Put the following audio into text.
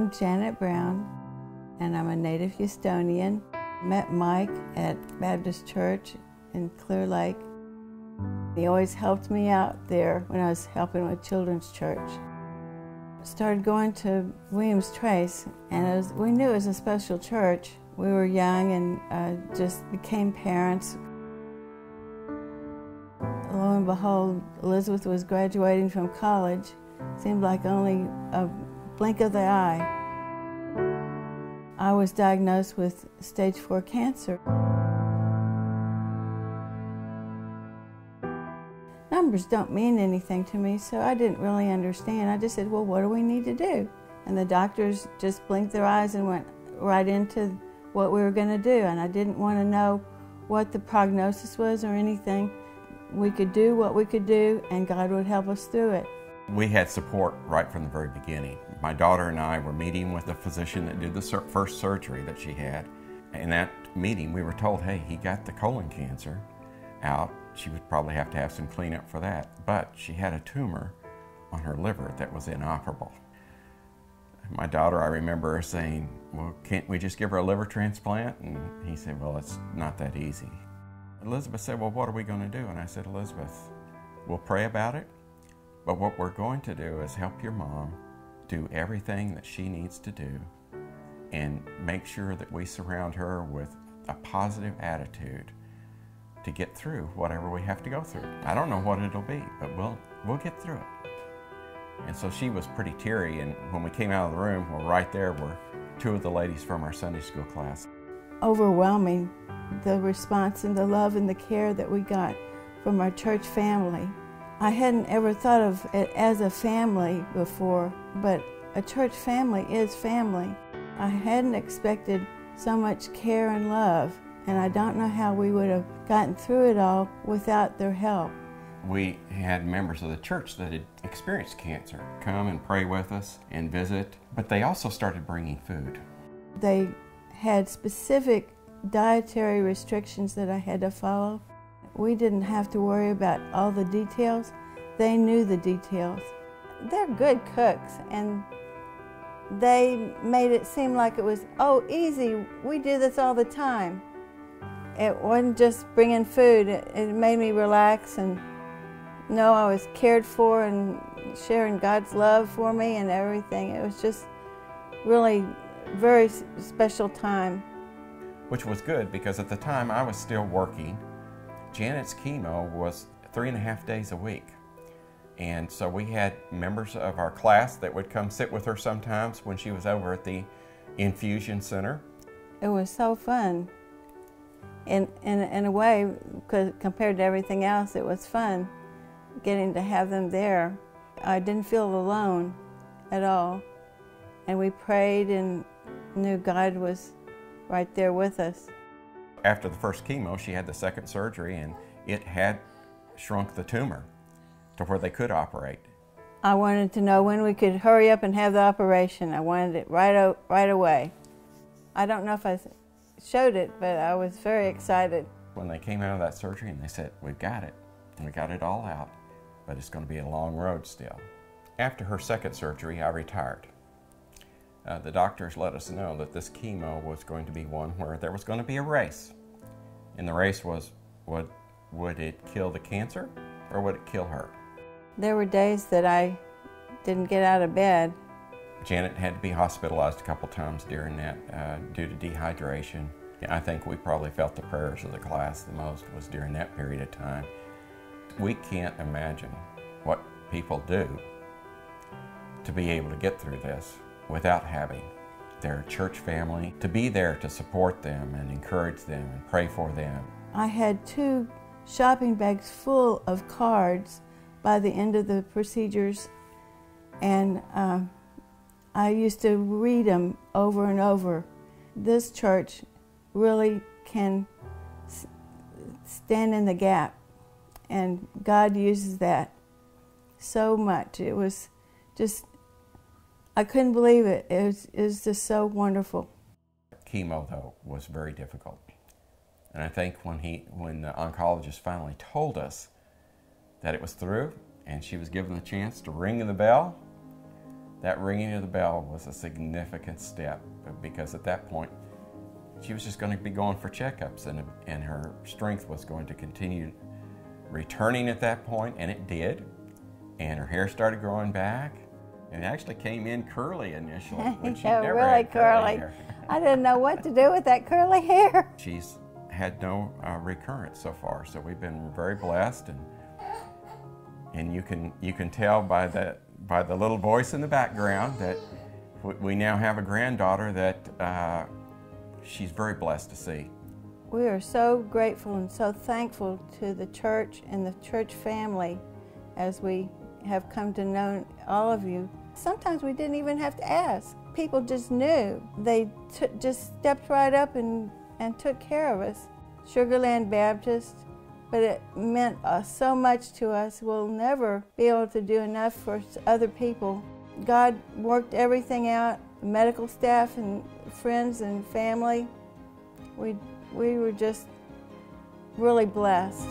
I'm Janet Brown, and I'm a native Houstonian. Met Mike at Baptist Church in Clear Lake. He always helped me out there when I was helping with Children's Church. Started going to Williams Trace, and we knew it was a special church. We were young and just became parents. Lo and behold, Elizabeth was graduating from college. Seemed like only a blink of the eye. I was diagnosed with stage 4 cancer. Numbers don't mean anything to me, so I didn't really understand. I just said, well, what do we need to do? And the doctors just blinked their eyes and went right into what we were going to do, and I didn't want to know what the prognosis was or anything. We could do what we could do, and God would help us through it. We had support right from the very beginning. My daughter and I were meeting with the physician that did the first surgery that she had. In that meeting, we were told, hey, he got the colon cancer out. She would probably have to have some cleanup for that. But she had a tumor on her liver that was inoperable. My daughter, I remember her saying, well, can't we just give her a liver transplant? And he said, well, it's not that easy. Elizabeth said, well, what are we going to do? And I said, Elizabeth, we'll pray about it. But what we're going to do is help your mom do everything that she needs to do and make sure that we surround her with a positive attitude to get through whatever we have to go through. I don't know what it'll be, but we'll get through it. And so she was pretty teary, and when we came out of the room, well, right there were two of the ladies from our Sunday school class. Overwhelming, the response and the love and the care that we got from our church family. I hadn't ever thought of it as a family before, but a church family is family. I hadn't expected so much care and love, and I don't know how we would have gotten through it all without their help. We had members of the church that had experienced cancer come and pray with us and visit, but they also started bringing food. They had specific dietary restrictions that I had to follow. We didn't have to worry about all the details. They knew the details. They're good cooks, and they made it seem like it was, oh, easy, we do this all the time. It wasn't just bringing food. It made me relax and know I was cared for and sharing God's love for me and everything. It was just really very special time. Which was good because at the time I was still working. Janet's chemo was 3.5 days a week. And so we had members of our class that would come sit with her sometimes when she was over at the infusion center. It was so fun. In a way, because compared to everything else, it was fun getting to have them there. I didn't feel alone at all. And we prayed and knew God was right there with us. After the first chemo, she had the second surgery, and it had shrunk the tumor to where they could operate. I wanted to know when we could hurry up and have the operation. I wanted it right away. I don't know if I showed it, but I was very excited. When they came out of that surgery and they said, we've got it, and we got it all out, but it's going to be a long road still. After her second surgery, I retired. The doctors let us know that this chemo was going to be one where there was going to be a race. And the race was, would it kill the cancer or would it kill her? There were days that I didn't get out of bed. Janet had to be hospitalized a couple times during that due to dehydration. I think we probably felt the prayers of the class the most was during that period of time. We can't imagine what people do to be able to get through this without having their church family to be there to support them and encourage them and pray for them. I had 2 shopping bags full of cards by the end of the procedures, and I used to read them over and over. This church really can stand in the gap, and God uses that so much. It was just, I couldn't believe it. It was just so wonderful. Chemo, though, was very difficult. And I think when the oncologist finally told us that it was through and she was given the chance to ring the bell, That ringing of the bell was a significant step, because at that point, she was just going to be going for checkups, and her strength was going to continue returning at that point, and it did. And her hair started growing back. It actually came in curly initially, when she never really had curly hair. I didn't know what to do with that curly hair. She's had no recurrence so far, so we've been very blessed, and you can tell by the little voice in the background that we now have a granddaughter that she's very blessed to see. We are so grateful and so thankful to the church and the church family as we have come to know all of you. Sometimes we didn't even have to ask. People just knew. They just stepped right up and took care of us. Sugar Land Baptist, but it meant so much to us. We'll never be able to do enough for other people. God worked everything out, medical staff and friends and family. We were just really blessed.